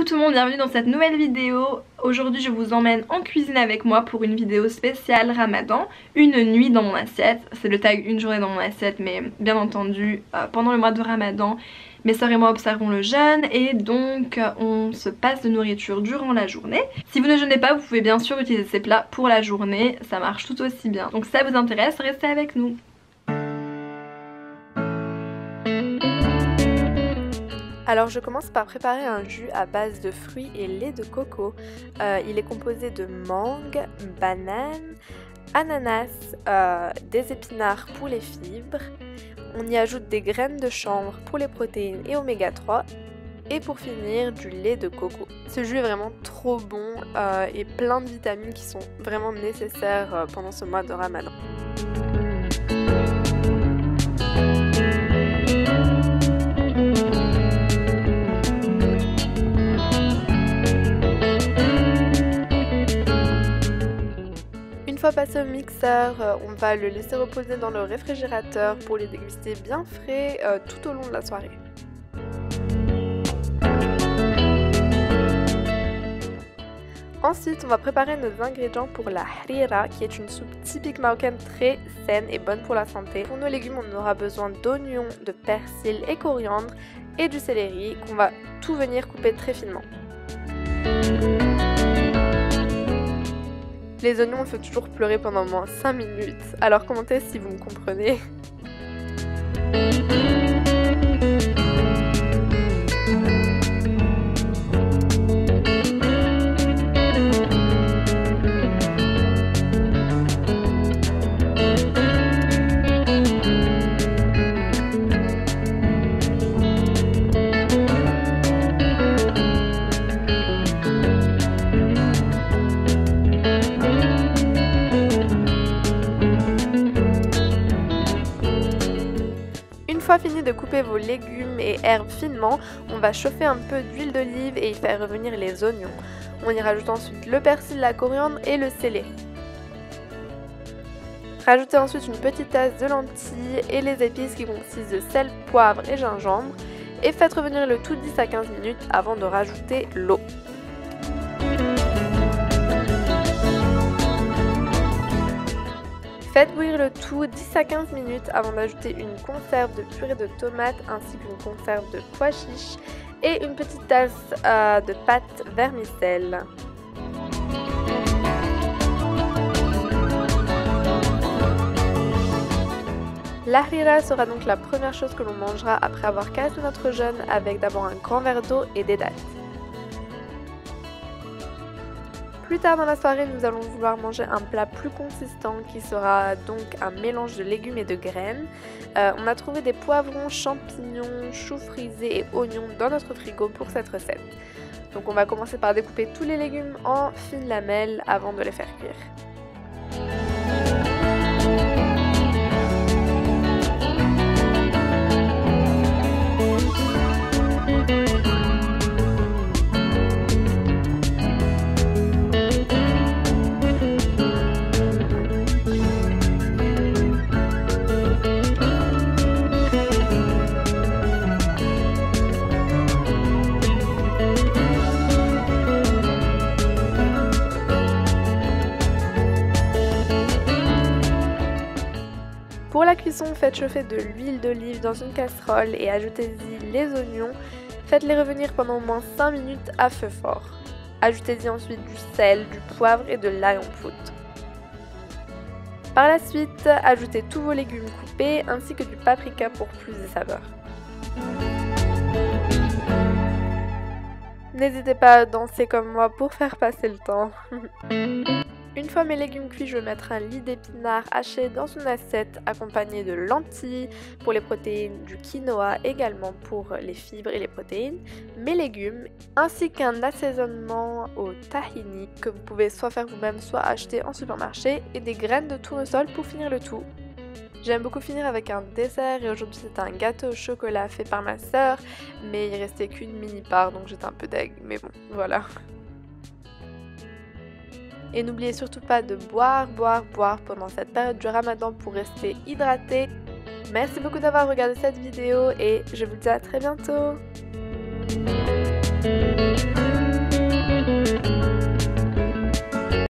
tout le monde, bienvenue dans cette nouvelle vidéo. Aujourd'hui je vous emmène en cuisine avec moi pour une vidéo spéciale Ramadan. Une nuit dans mon assiette, c'est le tag une journée dans mon assiette, mais bien entendu pendant le mois de Ramadan mes soeurs et moi observons le jeûne et donc on se passe de nourriture durant la journée. Si vous ne jeûnez pas, vous pouvez bien sûr utiliser ces plats pour la journée, ça marche tout aussi bien. Donc si ça vous intéresse, restez avec nous. Alors je commence par préparer un jus à base de fruits et lait de coco. Il est composé de mangue, banane, ananas, des épinards pour les fibres. On y ajoute des graines de chanvre pour les protéines et oméga 3. Et pour finir, du lait de coco. Ce jus est vraiment trop bon et plein de vitamines qui sont vraiment nécessaires pendant ce mois de Ramadan. Une fois passé au mixeur, on va le laisser reposer dans le réfrigérateur pour les déguster bien frais tout au long de la soirée. Ensuite, on va préparer nos ingrédients pour la harira, qui est une soupe typique marocaine très saine et bonne pour la santé. Pour nos légumes, on aura besoin d'oignons, de persil et coriandre et du céleri qu'on va tout venir couper très finement. Les oignons me font toujours pleurer pendant au moins 5 minutes, alors commentez si vous me comprenez. Une fois fini de couper vos légumes et herbes finement, on va chauffer un peu d'huile d'olive et y faire revenir les oignons. On y rajoute ensuite le persil, la coriandre et le céleri. Rajoutez ensuite une petite tasse de lentilles et les épices qui consistent de sel, poivre et gingembre. Et faites revenir le tout 10 à 15 minutes avant de rajouter l'eau. Faites bouillir le tout 10 à 15 minutes avant d'ajouter une conserve de purée de tomates ainsi qu'une conserve de pois chiches et une petite tasse de pâte vermicelle. La harira sera donc la première chose que l'on mangera après avoir cassé notre jeûne avec d'abord un grand verre d'eau et des dattes. Plus tard dans la soirée, nous allons vouloir manger un plat plus consistant qui sera donc un mélange de légumes et de graines. On a trouvé des poivrons, champignons, choux frisés et oignons dans notre frigo pour cette recette. Donc on va commencer par découper tous les légumes en fines lamelles avant de les faire cuire. Pour la cuisson, faites chauffer de l'huile d'olive dans une casserole et ajoutez-y les oignons. Faites-les revenir pendant au moins 5 minutes à feu fort. Ajoutez-y ensuite du sel, du poivre et de l'ail en poudre. Par la suite, ajoutez tous vos légumes coupés ainsi que du paprika pour plus de saveur. N'hésitez pas à danser comme moi pour faire passer le temps. Une fois mes légumes cuits, je vais mettre un lit d'épinards hachés dans une assiette accompagné de lentilles pour les protéines, du quinoa également pour les fibres et les protéines, mes légumes, ainsi qu'un assaisonnement au tahini que vous pouvez soit faire vous-même, soit acheter en supermarché et des graines de tournesol pour finir le tout. J'aime beaucoup finir avec un dessert et aujourd'hui c'est un gâteau au chocolat fait par ma sœur, mais il restait qu'une mini part donc j'étais un peu deg, mais bon, voilà. Et n'oubliez surtout pas de boire pendant cette période du Ramadan pour rester hydraté. Merci beaucoup d'avoir regardé cette vidéo et je vous dis à très bientôt.